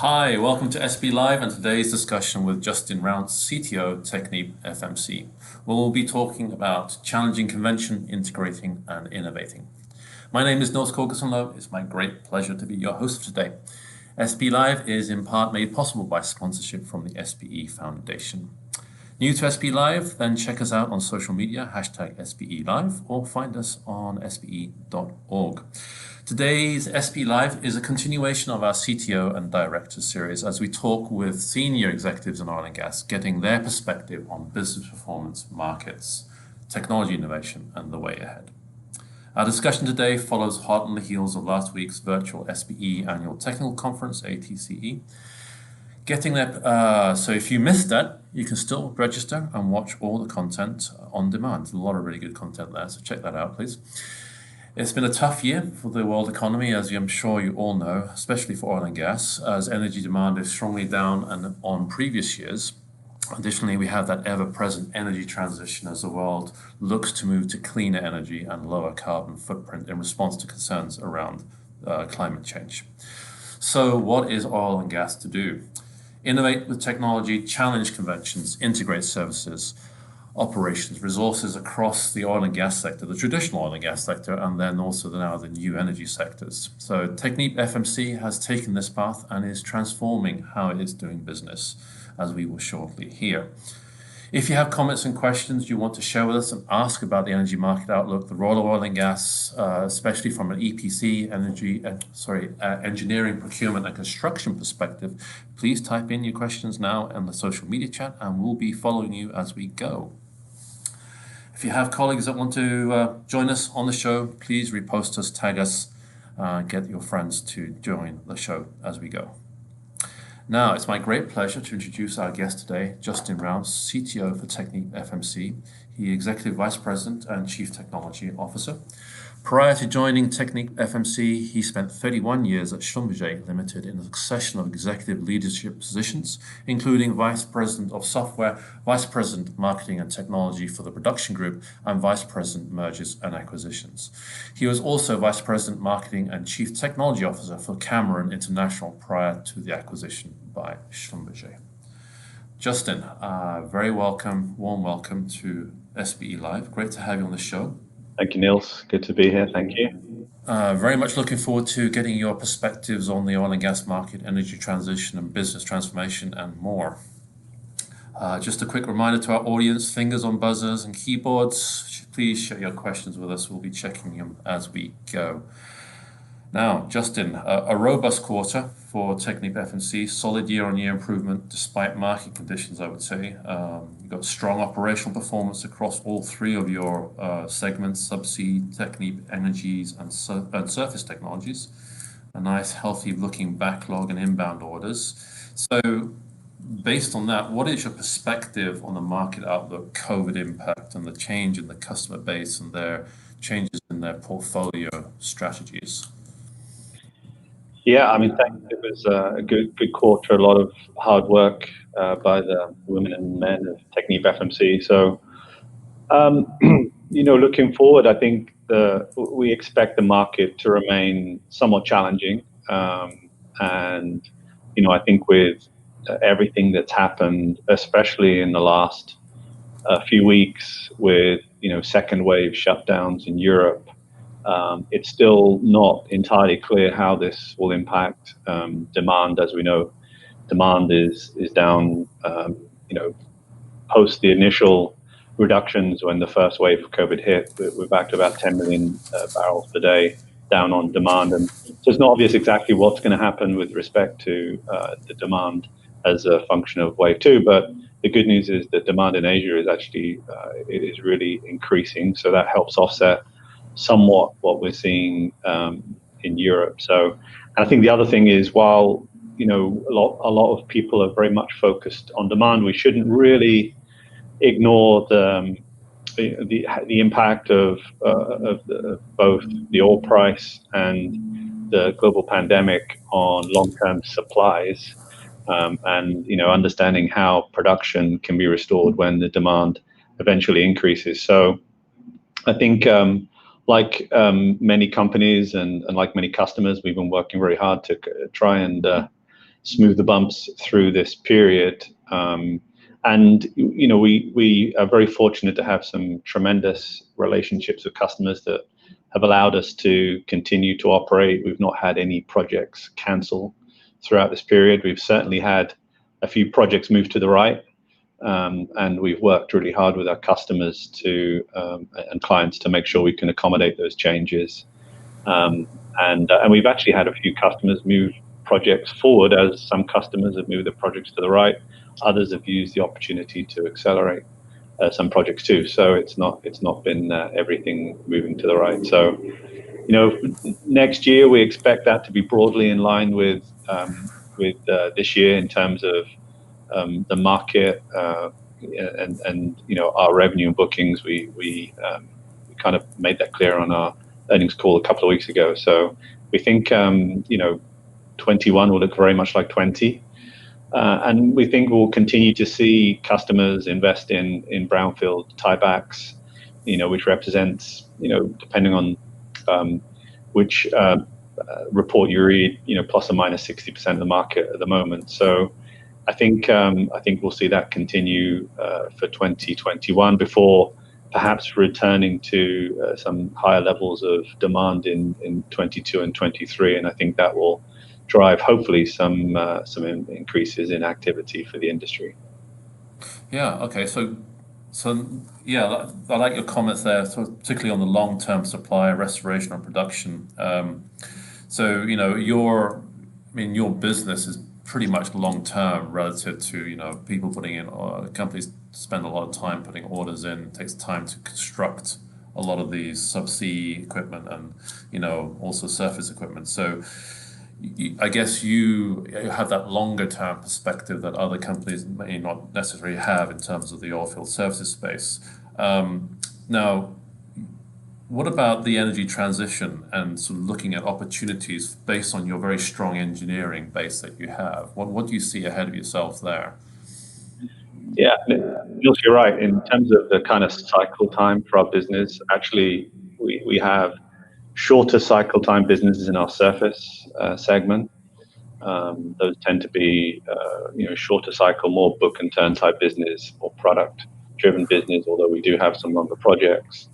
Hi, welcome to SB Live and today's discussion with Justin Rounce, CTO, TechnipFMC, where we'll be talking about challenging convention, integrating and innovating. My name is Nils Korkeson. It's my great pleasure to be your host today. SB Live is in part made possible by sponsorship from the SBE Foundation. New to SBE Live, then check us out on social media, #SBE Live, or find us on sbe.org. Today's SB Live is a continuation of our CTO and Director series as we talk with senior executives in oil and gas, getting their perspective on business performance, markets, technology innovation, and the way ahead. Our discussion today follows hot on the heels of last week's virtual SBE Annual Technical Conference, ATCE. Getting there, so if you missed that, you can still register and watch all the content on demand. There's a lot of really good content there, so check that out, please. It's been a tough year for the world economy, as I'm sure you all know, especially for oil and gas, as energy demand is strongly down and on previous years. Additionally, we have that ever-present energy transition as the world looks to move to cleaner energy and lower carbon footprint in response to concerns around climate change. So what is oil and gas to do? Innovate with technology, challenge conventions, integrate services, operations, resources across the oil and gas sector, the traditional oil and gas sector, and then also now the new energy sectors. So TechnipFMC has taken this path and is transforming how it is doing business, as we will shortly hear. If you have comments and questions you want to share with us and ask about the energy market outlook, the role of oil and gas, especially from an EPC, engineering, procurement and construction perspective, please type in your questions now in the social media chat and we'll be following you as we go. If you have colleagues that want to join us on the show, please repost us, tag us, get your friends to join the show as we go. Now, it's my great pleasure to introduce our guest today, Justin Rounce, CTO for TechnipFMC. He is Executive Vice President and Chief Technology Officer. Prior to joining TechnipFMC, he spent 31 years at Schlumberger Limited in a succession of executive leadership positions, including Vice President of Software, Vice President Marketing and Technology for the Production Group, and Vice President Mergers and Acquisitions. He was also Vice President Marketing and Chief Technology Officer for Cameron International prior to the acquisition by Schlumberger. Justin, very warm welcome to SBE Live. Great to have you on the show. Thank you, Niels. Good to be here. Thank you. Very much looking forward to getting your perspectives on the oil and gas market, energy transition and business transformation and more. Just a quick reminder to our audience, fingers on buzzers and keyboards. Please share your questions with us. We'll be checking them as we go. Now, Justin, a robust quarter for TechnipFMC, solid year-on-year improvement despite market conditions, I would say. You've got strong operational performance across all three of your segments, Subsea, Technip Energies, and Surface Technologies. A nice, healthy-looking backlog and inbound orders. So, based on that, what is your perspective on the market outlook, COVID impact, and the change in the customer base and their changes in their portfolio strategies? Yeah, I mean, it was a good quarter, a lot of hard work by the women and men of TechnipFMC. So, looking forward, I think we expect the market to remain somewhat challenging. And, I think with everything that's happened, especially in the last few weeks with, second wave shutdowns in Europe, it's still not entirely clear how this will impact demand. As we know, demand is down, post the initial reductions when the first wave of COVID hit. We're back to about 10 million barrels per day down on demand. And so it's not obvious exactly what's going to happen with respect to the demand as a function of wave two. But the good news is that demand in Asia is actually it is really increasing. So that helps offset somewhat what we're seeing in Europe. So, and I think the other thing is, while a lot of people are very much focused on demand, we shouldn't really ignore the impact of both the oil price and the global pandemic on long-term supplies, and understanding how production can be restored when the demand eventually increases. So, I think. Like many companies and like many customers, we've been working very hard to try and smooth the bumps through this period. And we are very fortunate to have some tremendous relationships with customers that have allowed us to continue to operate. We've not had any projects cancel throughout this period. We've certainly had a few projects move to the right, and we've worked really hard with our customers and clients to make sure we can accommodate those changes. And we've actually had a few customers move projects forward, as some customers have moved their projects to the right. Others have used the opportunity to accelerate some projects too. So it's not been everything moving to the right. So next year we expect that to be broadly in line with this year in terms of the market and our revenue and bookings. We kind of made that clear on our earnings call a couple of weeks ago. So we think 21 will look very much like 20. And we think we'll continue to see customers invest in brownfield tiebacks, which represents, depending on which report you read, plus or minus 60% of the market at the moment. So I think we'll see that continue for 2021 before perhaps returning to some higher levels of demand in 22 and 23. And I think that will drive hopefully some increases in activity for the industry. Yeah. Okay. So yeah, I like your comments there, so particularly on the long-term supply, restoration, and production. So your business is pretty much long-term relative to people putting in. Companies spend a lot of time putting orders in. It takes time to construct a lot of these subsea equipment and also surface equipment. So I guess you have that longer term perspective that other companies may not necessarily have in terms of the oilfield services space. Now, what about the energy transition and sort of looking at opportunities based on your very strong engineering base that you have? What do you see ahead of yourselves there? Yeah, you're right. In terms of the kind of cycle time for our business, actually, we have shorter cycle time businesses in our surface segment. Those tend to be shorter cycle, more book and turn type business or product driven business, although we do have some longer projects.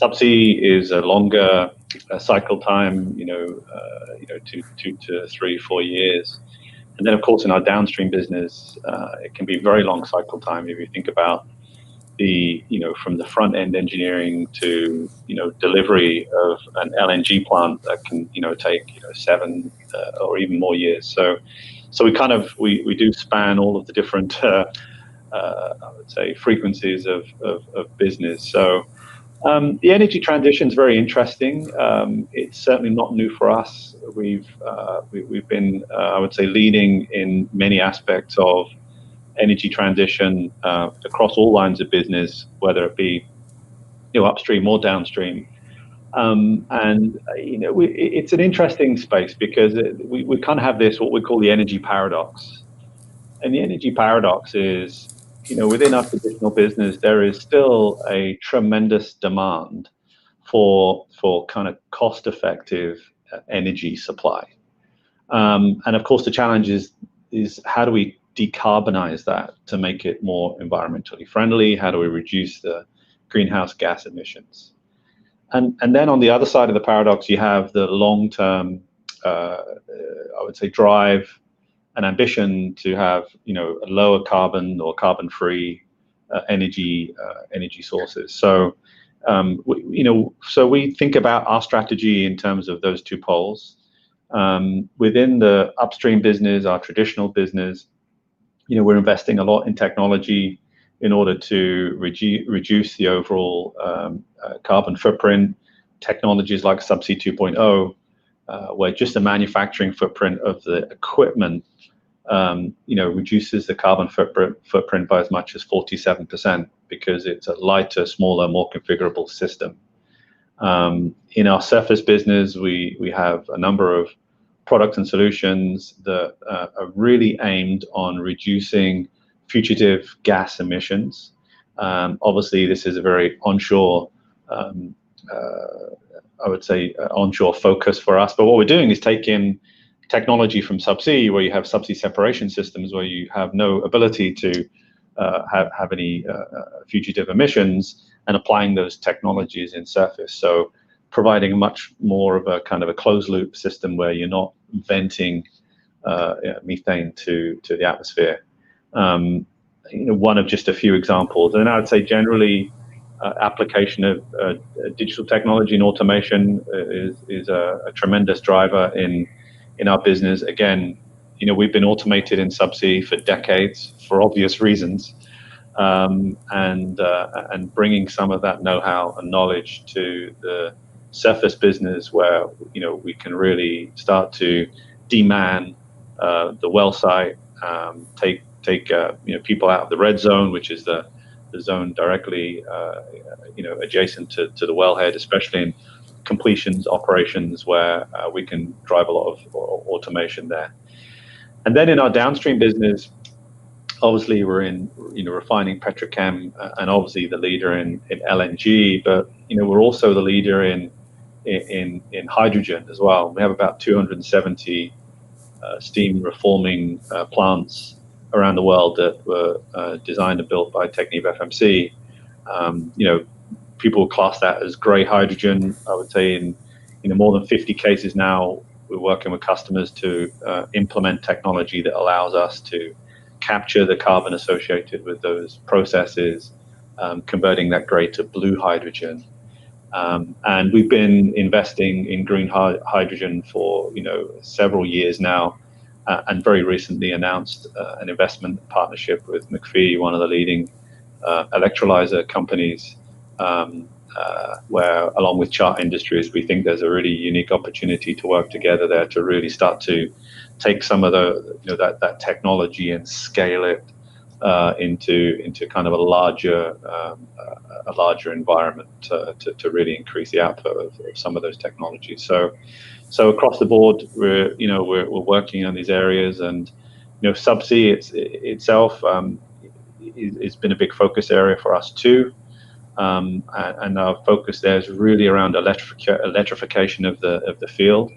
Subsea is a longer cycle time, 2 to 3, 4 years. And then of course in our downstream business, it can be very long cycle time if you think about from the front end engineering to delivery of an LNG plant that can take 7 or even more years. So we do span all of the different I would say frequencies of business. So the energy transition is very interesting. It's certainly not new for us. We've been I would say leading in many aspects of energy transition across all lines of business, whether it be upstream or downstream. It's an interesting space because we kind of have this what we call the energy paradox. And the energy paradox is within our traditional business there is still a tremendous demand for kind of cost effective energy supply. And of course the challenge is how do we decarbonize that to make it more environmentally friendly? How do we reduce the greenhouse gas emissions? And then on the other side of the paradox, you have the long-term, I would say, drive and ambition to have a lower carbon or carbon-free energy sources. So so we think about our strategy in terms of those two poles. Within the upstream business, our traditional business, we're investing a lot in technology in order to reduce the overall carbon footprint. Technologies like Subsea 2.0, where just the manufacturing footprint of the equipment, reduces the carbon footprint by as much as 47% because it's a lighter, smaller, more configurable system. In our surface business, we have a number of products and solutions that are really aimed on reducing fugitive gas emissions. Obviously, this is a very onshore, I would say, onshore focus for us. But what we're doing is taking, technology from subsea, where you have subsea separation systems, where you have no ability to have any fugitive emissions, and applying those technologies in surface. So providing much more of a kind of a closed loop system where you're not venting methane to the atmosphere. One of just a few examples. And I would say generally application of digital technology and automation is a tremendous driver in our business. Again, we've been automated in subsea for decades for obvious reasons, and bringing some of that know-how and knowledge to the surface business, where we can really start to deman the well site, take people out of the red zone, which is the zone directly adjacent to the wellhead, especially in completions operations, where we can drive a lot of automation there. And then in our downstream business, obviously we're in refining petrochem, and obviously the leader in LNG, but we're also the leader in hydrogen as well. We have about 270 steam reforming plants around the world that were designed and built by TechnipFMC. People class that as grey hydrogen. I would say in more than 50 cases now, we're working with customers to implement technology that allows us to capture the carbon associated with those processes, converting that grey to blue hydrogen. And we've been investing in green hydrogen for several years now, and very recently announced an investment partnership with McPhy, one of the leading electrolyzer companies, where along with Chart Industries, we think there's a really unique opportunity to work together there to really start to take some of that technology and scale it into kind of a larger environment to really increase the output of some of those technologies. So across the board, we're working on these areas, and subsea itself it's been a big focus area for us too. And our focus there is really around electrification of the field.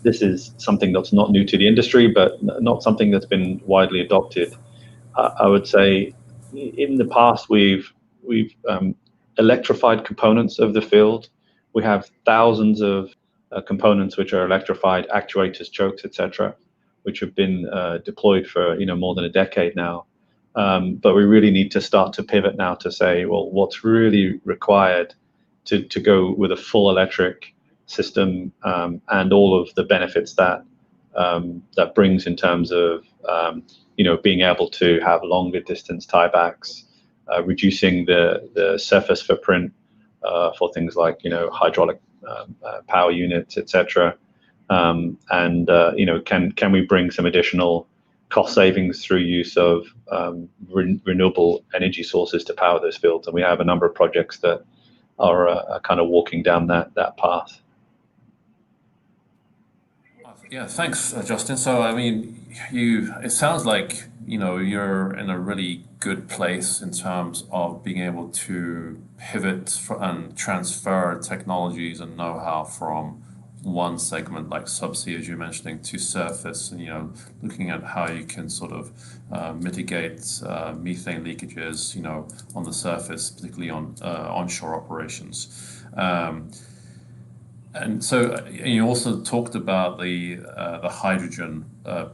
This is something that's not new to the industry, but not something that's been widely adopted. I would say in the past we've electrified components of the field. We have thousands of components which are electrified, actuators, chokes, etc., which have been deployed for more than a decade now. But we really need to start to pivot now to say, well, what's really required to go with a full electric system, and all of the benefits that that brings in terms of being able to have longer distance tiebacks, reducing the surface footprint for things like hydraulic power units, etc. And can we bring some additional cost savings through use of renewable energy sources to power those fields? And we have a number of projects that are kind of walking down that path. Yeah, thanks, Justin. So, I mean, it sounds like, you're in a really good place in terms of being able to pivot and transfer technologies and know-how from one segment like subsea, as you're mentioning, to surface, and, looking at how you can sort of mitigate methane leakages, on the surface, particularly on onshore operations. And so you also talked about the hydrogen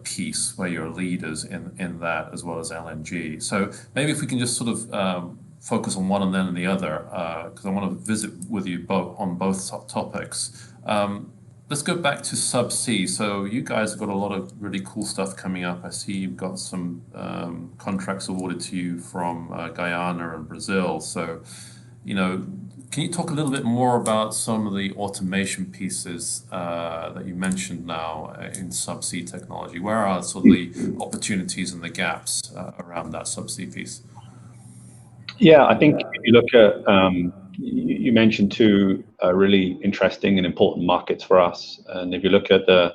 piece, where you're leaders in that, as well as LNG. So maybe if we can just sort of focus on one and then the other, because I want to visit with you both on both topics. Let's go back to subsea. So you guys have got a lot of really cool stuff coming up. I see you've got some contracts awarded to you from Guyana and Brazil. So, can you talk a little bit more about some of the automation pieces that you mentioned now in subsea technology? Where are sort of the opportunities and the gaps around that subsea piece? Yeah, I think if you look at, you mentioned two really interesting and important markets for us. And if you look at the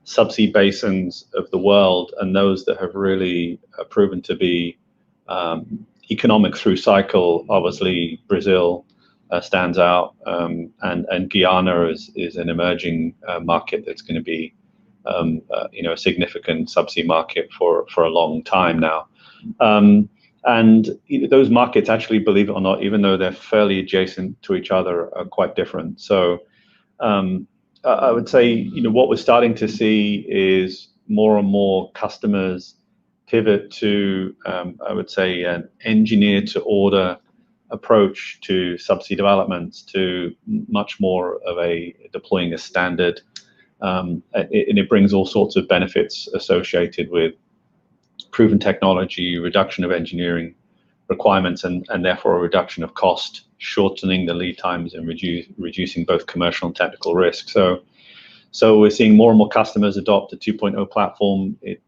subsea basins of the world, and those that have really proven to be economic through cycle, obviously Brazil, stands out, and Guyana is an emerging market that's going to be a significant subsea market for a long time now. And those markets, actually, believe it or not, even though they're fairly adjacent to each other, are quite different. So I would say, what we're starting to see is more and more customers pivot to, I would say, an engineer-to-order approach to subsea developments, to much more of deploying a standard. And it brings all sorts of benefits associated with proven technology, reduction of engineering requirements, and therefore a reduction of cost, shortening the lead times and reducing both commercial and technical risk. So we're seeing more and more customers adopt the 2.0 platform. It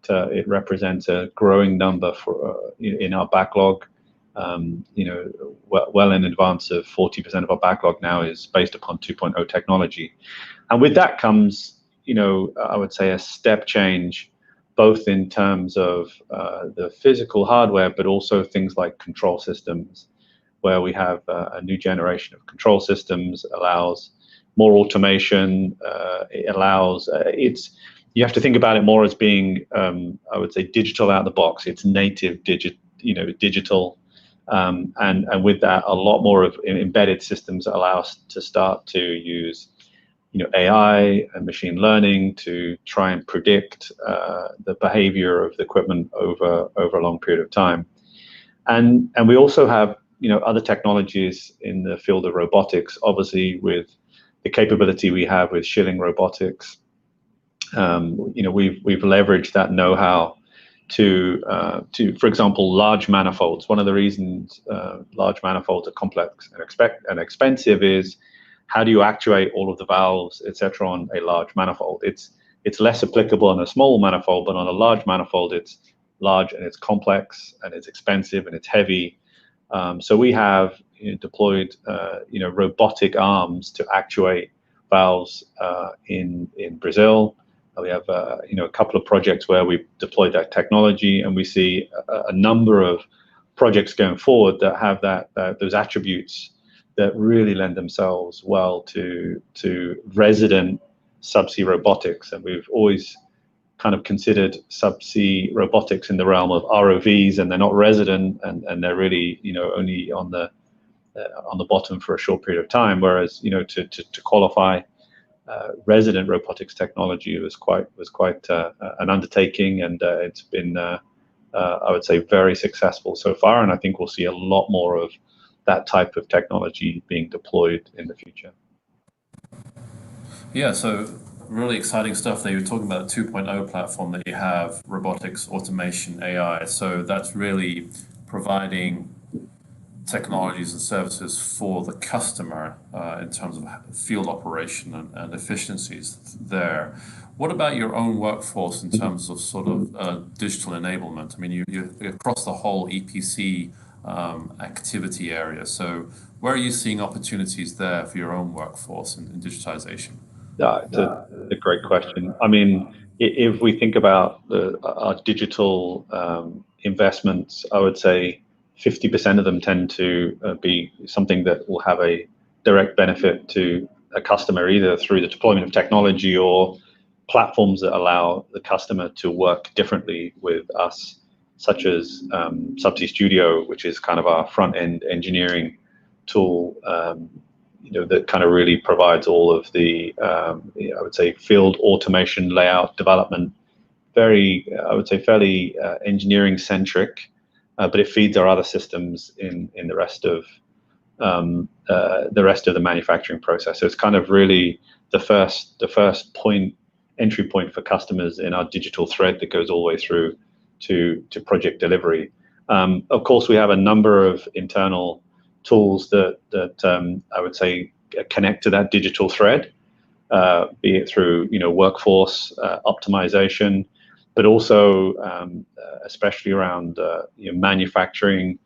represents a growing number in our backlog. Well in advance of 40% of our backlog now is based upon 2.0 technology. And with that comes, I would say, a step change, both in terms of the physical hardware, but also things like control systems, where we have a new generation of control systems, allows more automation. It allows, you have to think about it more as being, I would say, digital out of the box. It's native digital. And with that, a lot more of embedded systems allow us to start to use AI and machine learning to try and predict the behavior of the equipment over a long period of time. And we also have other technologies in the field of robotics, obviously with the capability we have with Schilling Robotics. We've leveraged that know-how to, for example, large manifolds. One of the reasons large manifolds are complex and expensive is, how do you actuate all of the valves, etc., on a large manifold? It's less applicable on a small manifold, but on a large manifold, it's large and it's complex and it's expensive and it's heavy. So we have deployed robotic arms to actuate valves in Brazil. We have a couple of projects where we've deployed that technology, and we see a number of projects going forward that have those attributes that really lend themselves well to resident subsea robotics. And we've always kind of considered subsea robotics in the realm of ROVs, and they're not resident, and they're really only on the bottom for a short period of time. Whereas to qualify resident robotics technology was quite an undertaking, and it's been I would say very successful so far. And I think we'll see a lot more of that type of technology being deployed in the future. Yeah, so really exciting stuff there. You're talking about the 2.0 platform that you have, robotics, automation, AI. So that's really providing technologies and services for the customer in terms of field operation and efficiencies there. What about your own workforce in terms of sort of digital enablement? I mean, you're across the whole EPC activity area. So where are you seeing opportunities there for your own workforce in digitization? It's a great question. I mean, if we think about our digital investments, I would say 50% of them tend to be something that will have a direct benefit to a customer, either through the deployment of technology or platforms that allow the customer to work differently with us, such as Subsea Studio, which is kind of our front-end engineering tool, that kind of really provides all of the, I would say, field automation, layout, development, I would say, fairly engineering-centric, but it feeds our other systems in the rest of the manufacturing process. So it's kind of really the first entry point for customers in our digital thread that goes all the way through to project delivery. Of course, we have a number of internal tools that I would say connect to that digital thread, be it through workforce optimization, but also especially around manufacturing.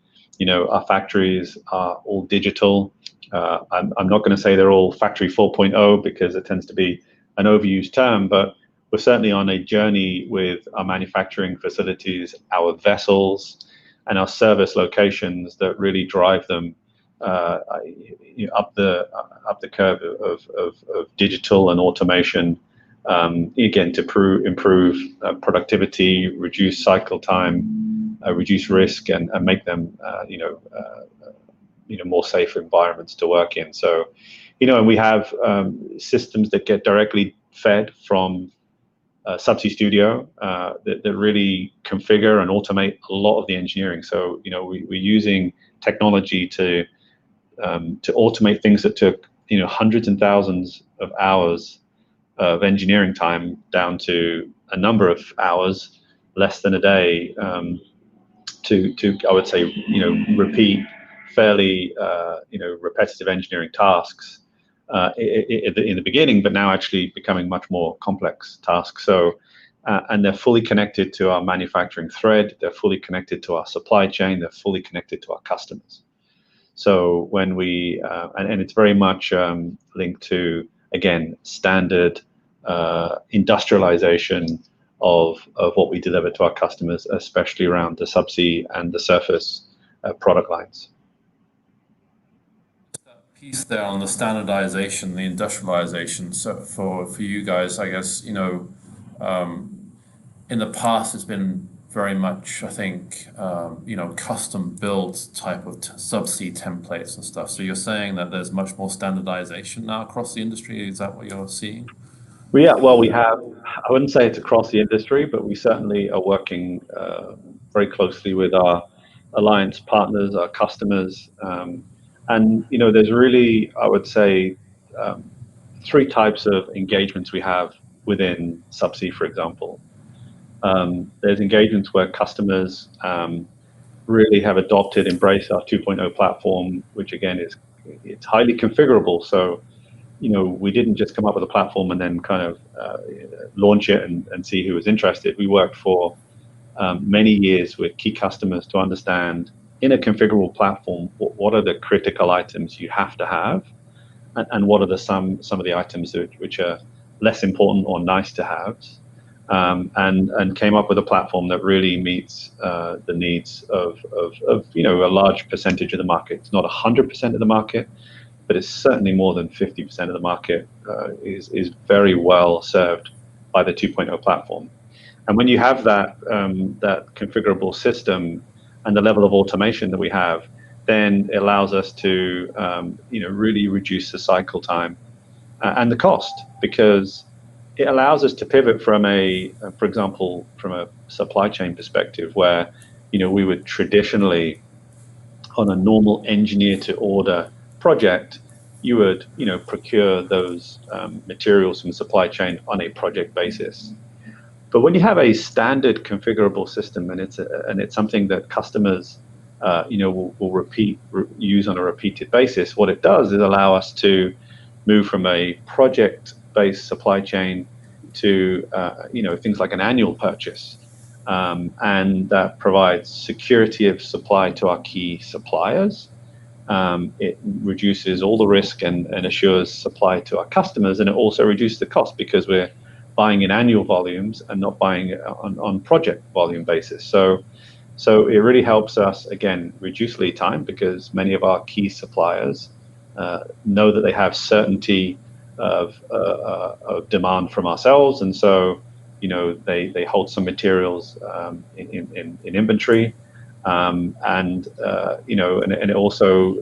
Our factories are all digital. I'm not going to say they're all factory 4.0 because it tends to be an overused term, but we're certainly on a journey with our manufacturing facilities, our vessels, and our service locations that really drive them up the curve of digital and automation, again, to improve productivity, reduce cycle time, reduce risk, and make them more safe environments to work in. So, and we have systems that get directly fed from Subsea Studio that really configure and automate a lot of the engineering. So, we're using technology to automate things that took hundreds and thousands of hours of engineering time down to a number of hours, less than a day, to I would say repeat fairly repetitive engineering tasks in the beginning, but now actually becoming much more complex tasks. So and they're fully connected to our manufacturing thread, they're fully connected to our supply chain, they're fully connected to our customers. So when we and it's very much linked to, again, standard industrialization of what we deliver to our customers, especially around the subsea and the surface product lines. That piece there on the standardization, the industrialization. So for you guys, I guess, in the past it's been very much, I think, custom built type of subsea templates and stuff. So you're saying that there's much more standardization now across the industry. Is that what you're seeing? Well, we have, I wouldn't say it's across the industry, but we certainly are working very closely with our alliance partners, our customers. And, there's really, I would say, three types of engagements we have within Subsea, for example. There's engagements where customers really have adopted, embraced our 2.0 platform, which again it's highly configurable. So, we didn't just come up with a platform and then kind of launch it and see who was interested. We worked for many years with key customers to understand, in a configurable platform, what are the critical items you have to have, and what are some of the items which are less important or nice to have, and came up with a platform that really meets the needs of a large percentage of the market. It's not 100% of the market, but it's certainly more than 50% of the market is very well served by the 2.0 platform. And when you have that configurable system and the level of automation that we have, then it allows us to really reduce the cycle time and the cost, because it allows us to pivot from for example, from a supply chain perspective, where we would traditionally, on a normal engineer to order project, you would procure those materials from the supply chain on a project basis. But when you have a standard configurable system, and it's something that customers will use on a repeated basis, what it does is allow us to move from a project-based supply chain to things like an annual purchase, and that provides security of supply to our key suppliers. It reduces all the risk and assures supply to our customers, and it also reduces the cost because we're buying in annual volumes and not buying on project volume basis. So it really helps us, again, reduce lead time, because many of our key suppliers know that they have certainty of demand from ourselves, and so they hold some materials in inventory, and it also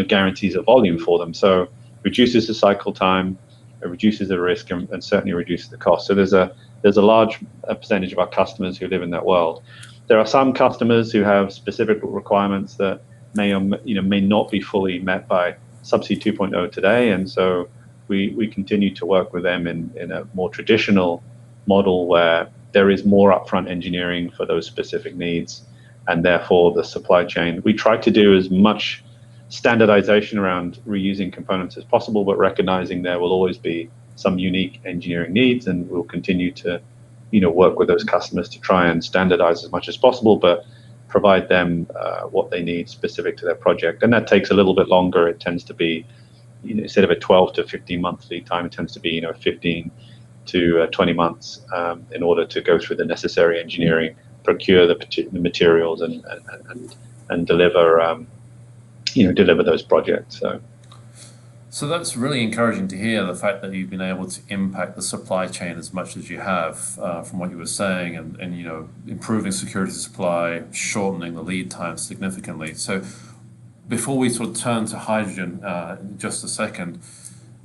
guarantees a volume for them. So reduces the cycle time, it reduces the risk, and certainly reduces the cost. So there's a large percentage of our customers who live in that world. There are some customers who have specific requirements that may not be fully met by Subsea 2.0 today, and so we continue to work with them in a more traditional model where there is more upfront engineering for those specific needs, and therefore the supply chain. We try to do as much standardization around reusing components as possible, but recognizing there will always be some unique engineering needs, and we'll continue to work with those customers to try and standardize as much as possible, but provide them what they need specific to their project. And that takes a little bit longer. It tends to be, instead of a 12 to 15 month lead time, it tends to be 15 to 20 months in order to go through the necessary engineering, procure the materials, and deliver deliver those projects. So that's really encouraging to hear, the fact that you've been able to impact the supply chain as much as you have, from what you were saying, and improving security of supply, shortening the lead time significantly. So before we sort of turn to hydrogen, in just a second,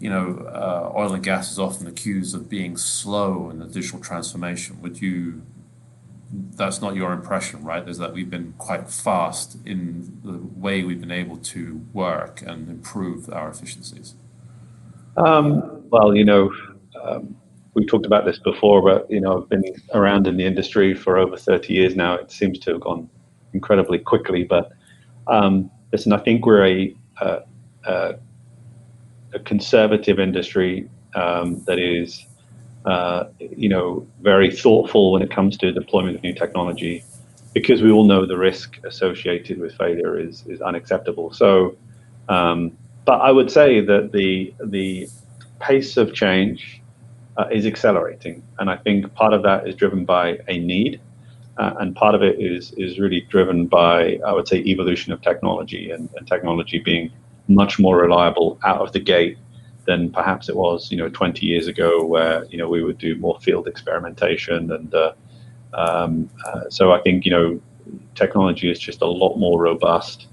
oil and gas is often accused of being slow in the digital transformation. That's not your impression, right? Is that we've been quite fast in the way we've been able to work and improve our efficiencies? Well, we talked about this before, but I've been around in the industry for over 30 years now. It seems to have gone incredibly quickly, but listen, I think we're a conservative industry that is very thoughtful when it comes to deployment of new technology, because we all know the risk associated with failure is unacceptable. So, but I would say that the pace of change is accelerating, and I think part of that is driven by a need, and part of it is really driven by, I would say, evolution of technology, and technology being much more reliable out of the gate than perhaps it was 20 years ago, where we would do more field experimentation, and so I think technology is just a lot more robust,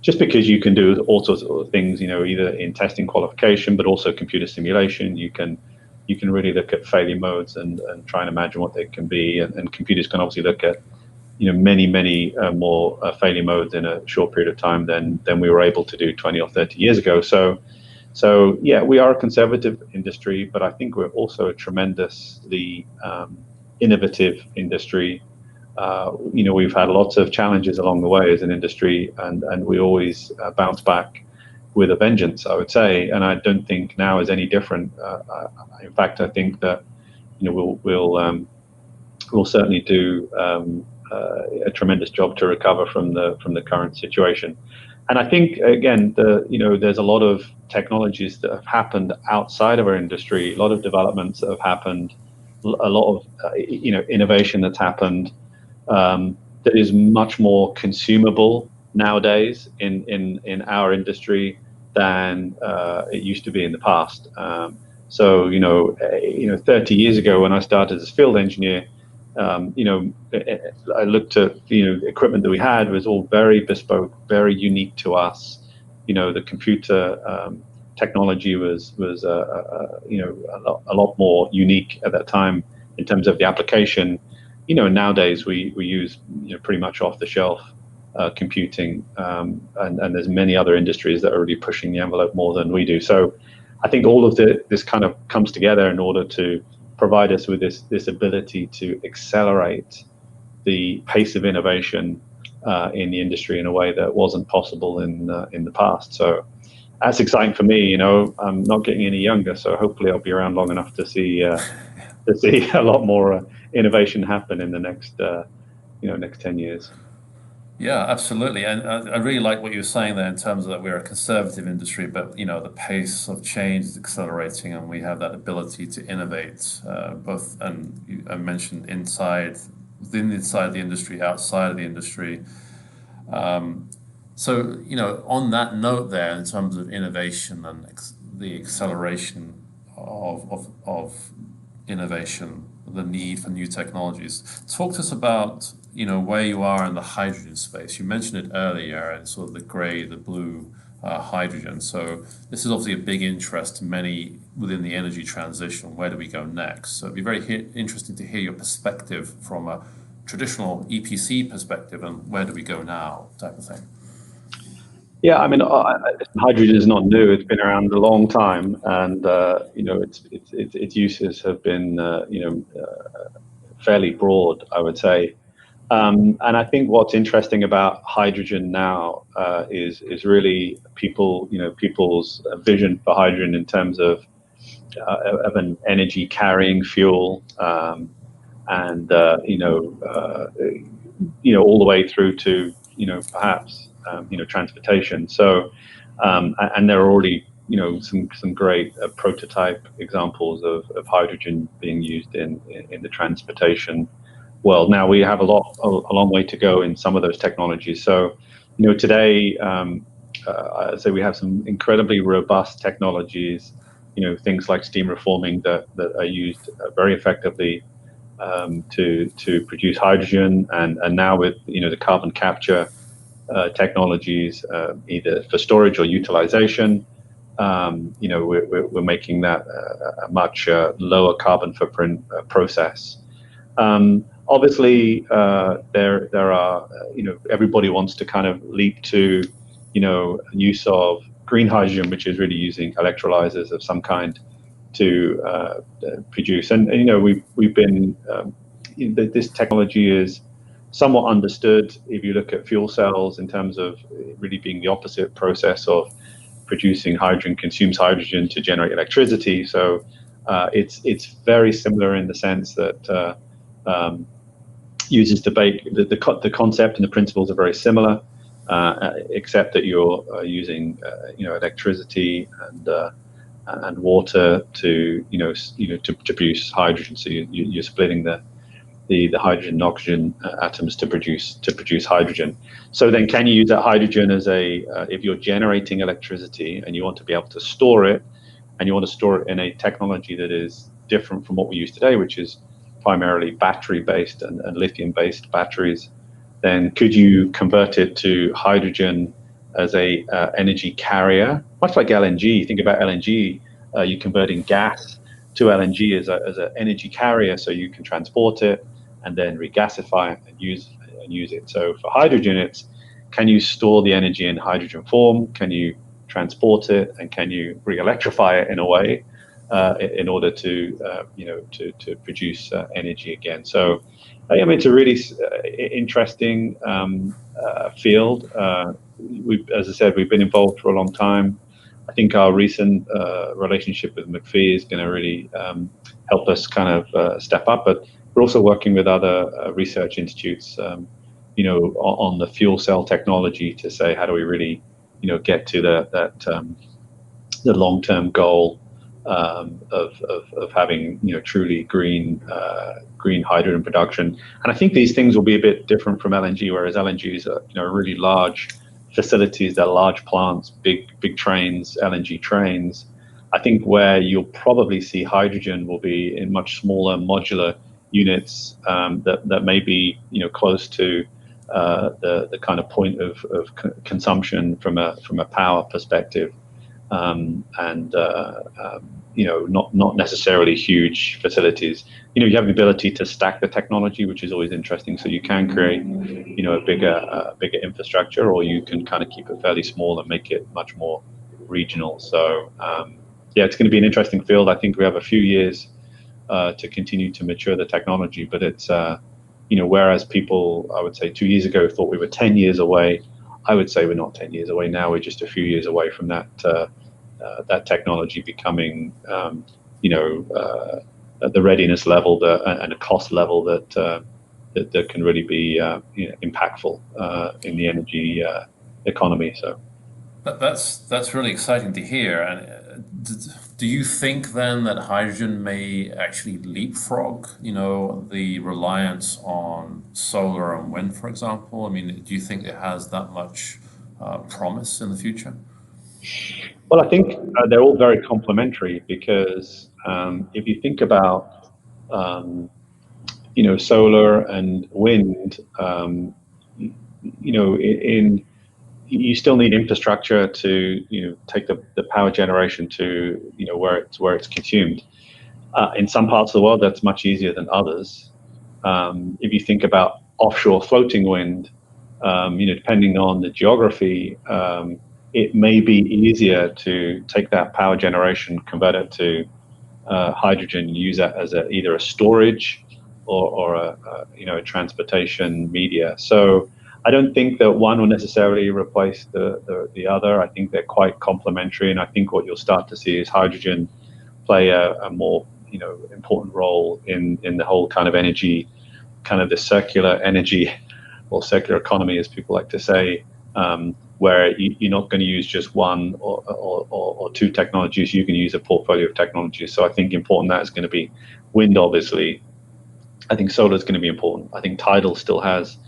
just because you can do all sorts of things, either in testing qualification, but also computer simulation. You can really look at failure modes and try and imagine what they can be, and computers can obviously look at many more failure modes in a short period of time than we were able to do 20 or 30 years ago. So yeah, we are a conservative industry, but I think we're also a tremendously innovative industry. We've had lots of challenges along the way as an industry, and we always bounce back with a vengeance, I would say. And I don't think now is any different. In fact, I think that we'll certainly do a tremendous job to recover from the current situation. And I think, again, there's a lot of technologies that have happened outside of our industry, a lot of developments that have happened, a lot of innovation that's happened, that is much more consumable nowadays in our industry than it used to be in the past. So 30 years ago, when I started as a field engineer, I looked at equipment that we had was all very bespoke, very unique to us. The computer technology was a lot more unique at that time in terms of the application. Nowadays we use pretty much off the shelf computing, and there's many other industries that are really pushing the envelope more than we do. So I think all of this kind of comes together in order to provide us with this ability to accelerate the pace of innovation in the industry in a way that wasn't possible in the past. So that's exciting for me. I'm not getting any younger, so hopefully I'll be around long enough to see a lot more innovation happen in the next 10 years. Yeah, absolutely. And I really like what you were saying there in terms of that we're a conservative industry, but the pace of change is accelerating, and we have that ability to innovate, both, and I mentioned within inside the industry, outside of the industry. So on that note there, in terms of innovation and the acceleration of innovation, the need for new technologies, talk to us about where you are in the hydrogen space. You mentioned it earlier, and sort of the gray, the blue hydrogen. So this is obviously a big interest to many within the energy transition. Where do we go next? So it'd be very interesting to hear your perspective from a traditional EPC perspective, and where do we go now, type of thing. Yeah, I mean, hydrogen is not new. It's been around a long time, and its uses have been fairly broad, I would say. And I think what's interesting about hydrogen now is really people's vision for hydrogen in terms of an energy carrying fuel, and all the way through to perhaps transportation. So and there are already some great prototype examples of hydrogen being used in the transportation world. Now we have a long way to go in some of those technologies. So today I'd say we have some incredibly robust technologies, things like steam reforming that are used very effectively to produce hydrogen, and now with the carbon capture technologies, either for storage or utilization. We're making that a much lower carbon footprint process. Obviously, there are, everybody wants to kind of leap to, use of green hydrogen, which is really using electrolyzers of some kind to produce. And we've been, this technology is somewhat understood if you look at fuel cells in terms of really being the opposite process of producing hydrogen, consumes hydrogen to generate electricity. So it's very similar in the sense that uses the concept and the principles are very similar, except that you're using electricity and water to produce hydrogen. So you're splitting the hydrogen and oxygen atoms to produce hydrogen. So then, can you use that hydrogen as if you're generating electricity and you want to be able to store it, and you want to store it in a technology that is different from what we use today, which is primarily battery-based and lithium-based batteries, then could you convert it to hydrogen as a energy carrier, much like LNG? Think about LNG, you're converting gas to LNG as an energy carrier, so you can transport it and then regasify it and use it. So for hydrogen, it's, can you store the energy in hydrogen form? Can you transport it, and can you re-electrify it in a way in order to to produce energy again? So it's a really interesting field. As I said, we've been involved for a long time. I think our recent relationship with McPhee is going to really help us kind of step up. But we're also working with other research institutes, on the fuel cell technology to say, how do we really, get to the long-term goal of having truly green hydrogen production. And I think these things will be a bit different from LNG, whereas LNG is really large facilities, they're large plants, big trains, LNG trains. I think where you'll probably see hydrogen will be in much smaller modular units that may be close to the kind of point of consumption from a power perspective, and not necessarily huge facilities. You have the ability to stack the technology, which is always interesting. So you can create a bigger infrastructure, or you can kind of keep it fairly small and make it much more regional. So it's going to be an interesting field. I think we have a few years to continue to mature the technology, but it's whereas people, I would say 2 years ago, thought we were 10 years away, I would say we're not 10 years away now. We're just a few years away from that technology becoming at the readiness level and a cost level that can really be impactful in the energy economy. So that's really exciting to hear. And do you think then that hydrogen may actually leapfrog, the reliance on solar and wind, for example? I mean, do you think it has that much promise in the future? Well, I think they're all very complementary, because if you think about solar and wind, you still need infrastructure to take the power generation to where it's consumed. In some parts of the world, that's much easier than others. If you think about offshore floating wind, depending on the geography, it may be easier to take that power generation, convert it to hydrogen, and use that as either a storage or a transportation media. So I don't think that one will necessarily replace the other. I think they're quite complementary, and I think what you'll start to see is hydrogen play a more important role in the whole kind of energy, kind of the circular energy or circular economy, as people like to say, where you're not going to use just one or two technologies. You can use a portfolio of technologies. So I think important that is going to be wind, obviously. I think solar is going to be important. I think tidal still has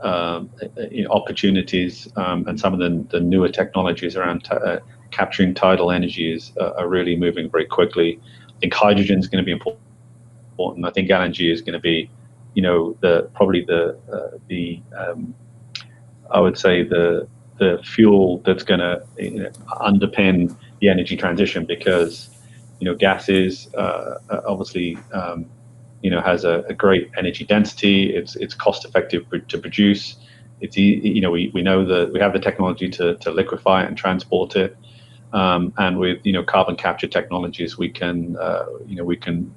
opportunities, and some of the newer technologies around capturing tidal energy are really moving very quickly. I think hydrogen is going to be important. I think LNG is going to be, probably I would say the fuel that's going to underpin the energy transition, because gas is obviously has a great energy density. It's cost effective to produce. We know that we have the technology to liquefy it and transport it. And with carbon capture technologies, we can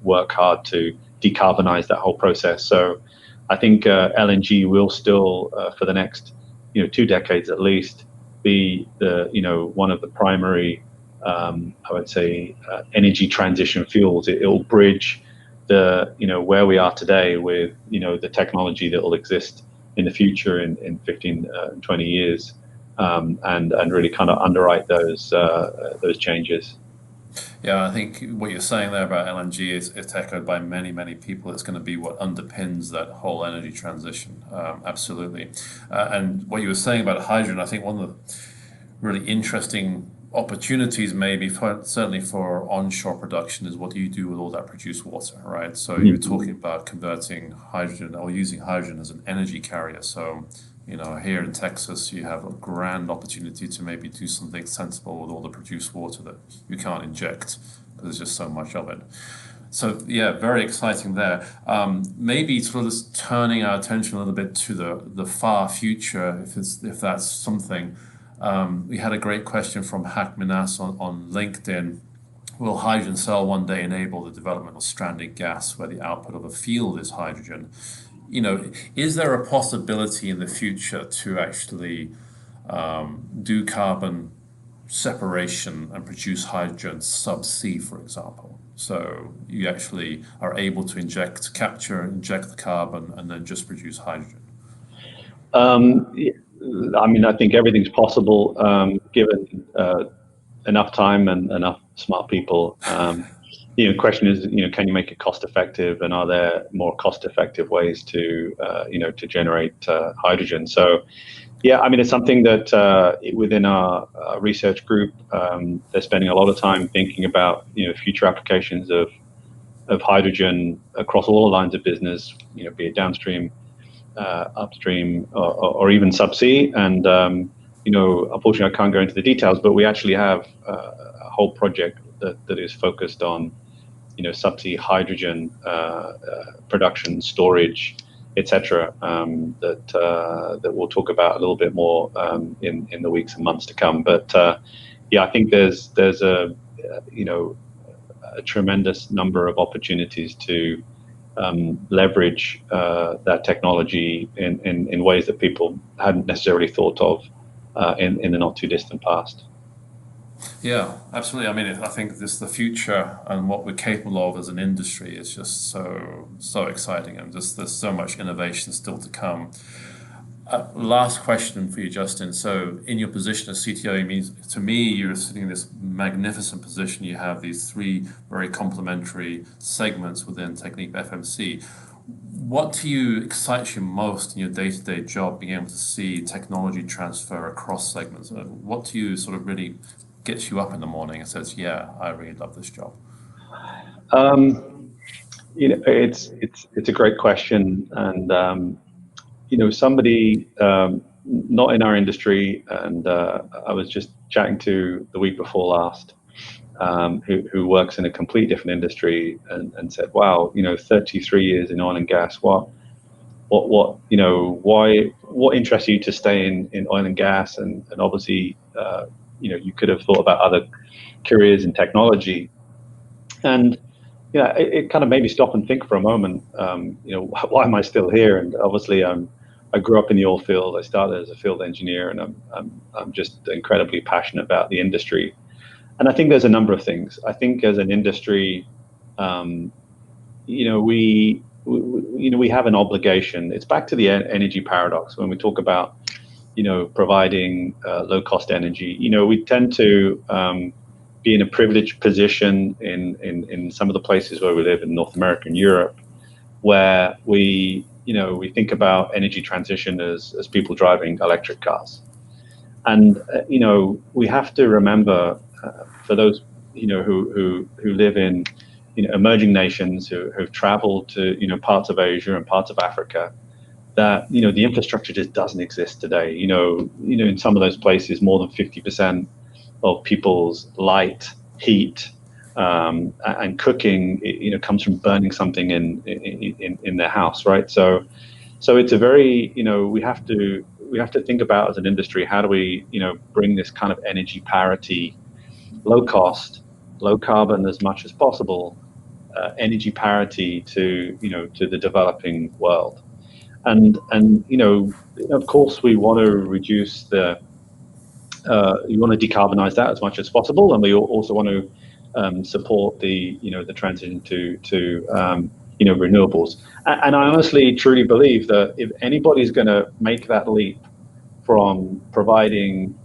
work hard to decarbonize that whole process. So I think LNG will still, for the next 2 decades at least, be one of the primary, I would say, energy transition fuels. It will bridge where we are today with the technology that will exist in the future in 15 20 years, and really kind of underwrite those changes. Yeah, I think what you're saying there about LNG is echoed by many people. It's going to be what underpins that whole energy transition. Absolutely. And what you were saying about hydrogen, I think one of the really interesting opportunities maybe certainly for onshore production is, what do you do with all that produced water, right? So you're talking about converting hydrogen or using hydrogen as an energy carrier. So here in Texas, you have a grand opportunity to maybe do something sensible with all the produced water that you can't inject because there's just so much of it. So yeah, very exciting there. Maybe sort of just turning our attention a little bit to the far future, if that's something. We had a great question from Hack Minas on LinkedIn. Will hydrogen cell one day enable the development of stranded gas where the output of a field is hydrogen? Is there a possibility in the future to actually do carbon separation and produce hydrogen subsea, for example? So you actually are able to inject the carbon, and then just produce hydrogen. I think everything's possible, given enough time and enough smart people. The question is, can you make it cost effective, and are there more cost effective ways to generate hydrogen? So, yeah, it's something that within our research group, they're spending a lot of time thinking about future applications of hydrogen across all lines of business, be it downstream, upstream, or even subsea. And unfortunately, I can't go into the details, but we actually have a whole project that is focused on subsea hydrogen production, storage, etc. That we'll talk about a little bit more in the weeks and months to come. But yeah, I think there's a tremendous number of opportunities to leverage that technology in ways that people hadn't necessarily thought of in the not too distant past. Yeah, absolutely. I think the future and what we're capable of as an industry is just so exciting, and just there's so much innovation still to come. Last question for you, Justin. So in your position as CTO, to me, you're sitting in this magnificent position. You have these 3 very complementary segments within TechnipFMC. What do you excites you most in your day-to-day job, being able to see technology transfer across segments? What do you sort of really gets you up in the morning and says, yeah, I really love this job? It's a great question, and somebody not in our industry, and I was just chatting to the week before last, who works in a completely different industry, and said, wow, 33 years in oil and gas, what interests you to stay in oil and gas? And obviously you could have thought about other careers in technology, and it kind of made me stop and think for a moment. Why am I still here? And obviously I grew up in the oil field. I started as a field engineer, and I'm just incredibly passionate about the industry. And I think there's a number of things. I think as an industry, we have an obligation. It's back to the energy paradox when we talk about providing low-cost energy. We tend to be in a privileged position in some of the places where we live in North America and Europe, where we we think about energy transition as people driving electric cars. And, we have to remember for those, who live in, emerging nations who've traveled to, parts of Asia and parts of Africa, that, the infrastructure just doesn't exist today. In some of those places, more than 50% of people's light, heat, and cooking, comes from burning something in their house, right? So it's a very, we have to think about as an industry, how do we, bring this kind of energy parity, low cost, low carbon as much as possible, energy parity to, to the developing world. And of course, we want to reduce you want to decarbonize that as much as possible, and we also want to support the transition to renewables. And I honestly, truly believe that if anybody's going to make that leap from providing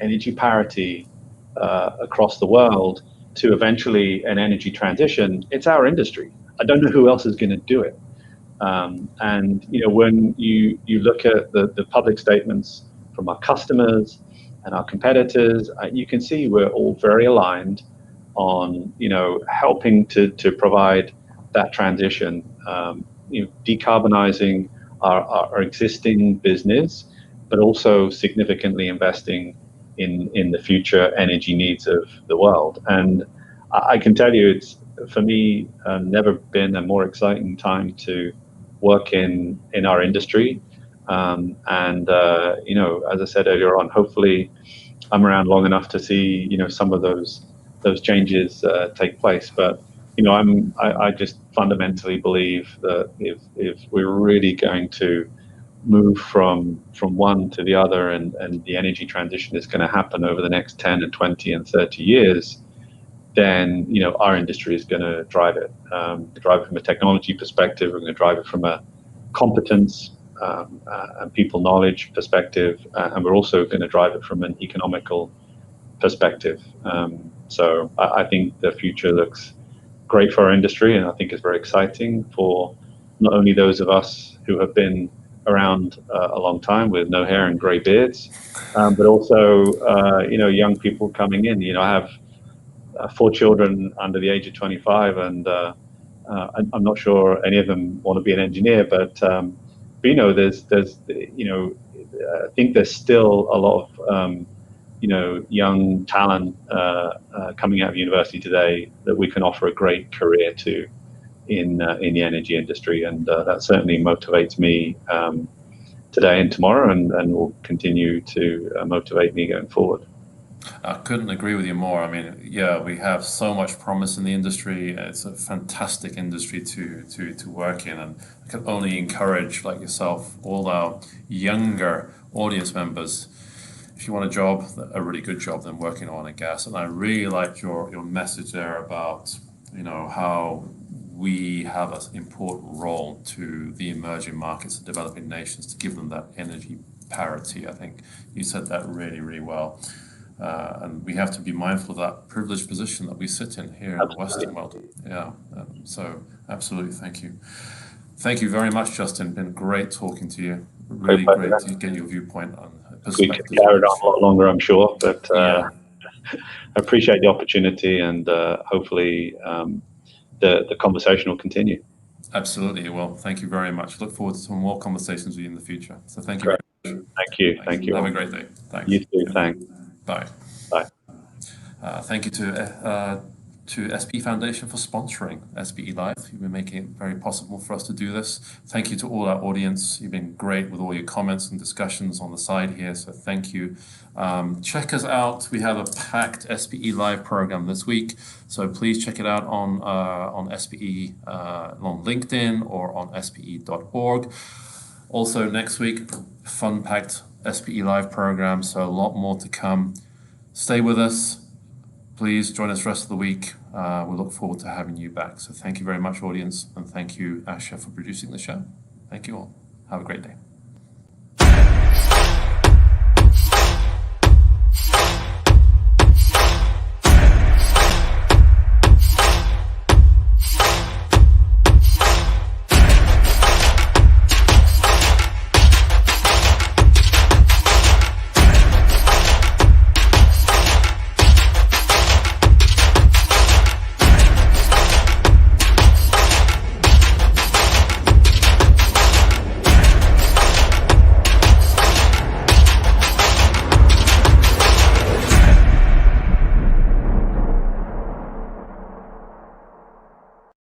energy parity across the world to eventually an energy transition, it's our industry. I don't know who else is going to do it. And when you look at the public statements from our customers and our competitors, you can see we're all very aligned on helping to provide that transition, decarbonizing our existing business, but also significantly investing in the future energy needs of the world. And I can tell you, it's, for me, never been a more exciting time to work in our industry. And as I said earlier on, hopefully I'm around long enough to see some of those changes take place. But I just fundamentally believe that if we're really going to move from one to the other, and the energy transition is going to happen over the next 10 and 20 and 30 years, then our industry is going to drive it. Drive it from a technology perspective. We're going to drive it from a competence and people knowledge perspective, and we're also going to drive it from an economical perspective. So I think the future looks great for our industry, and I think it's very exciting for not only those of us who have been around a long time with no hair and gray beards, but also young people coming in. I have 4 children under the age of 25, and I'm not sure any of them want to be an engineer, but there's I think there's still a lot of young talent coming out of university today that we can offer a great career to in the energy industry, and that certainly motivates me today and tomorrow, and will continue to motivate me going forward. I couldn't agree with you more. I mean, yeah, we have so much promise in the industry. It's a fantastic industry to work in, and I can only encourage, like yourself, all our younger audience members, if you want a really good job, then working on oil and gas. And I really liked your message there about how we have an important role to the emerging markets and developing nations to give them that energy parity. I think you said that really, really well. And we have to be mindful of that privileged position that we sit in here in the Western world. Yeah. So absolutely, thank you. Thank you very much, Justin. Been great talking to you. Really great to get your viewpoint on perspective. We could carry it on a lot longer, I'm sure, but I appreciate the opportunity, and hopefully the conversation will continue. Absolutely. Well, thank you very much. Look forward to some more conversations with you in the future. So thank you. Thank you. Thank you. Have a great day. Thanks. You too. Thanks. Bye. Bye. Thank you to SP Foundation for sponsoring SPE Live. You've been making it very possible for us to do this. Thank you to all our audience. You've been great with all your comments and discussions on the side here, so thank you. Check us out. We have a packed SPE Live program this week, so please check it out on SPE, on LinkedIn or on SPE.org. Also next week, fun-packed SPE Live program, so a lot more to come. Stay with us. Please join us the rest of the week. We look forward to having you back. So thank you very much, audience, and thank you, Asha, for producing the show. Thank you all. Have a great day.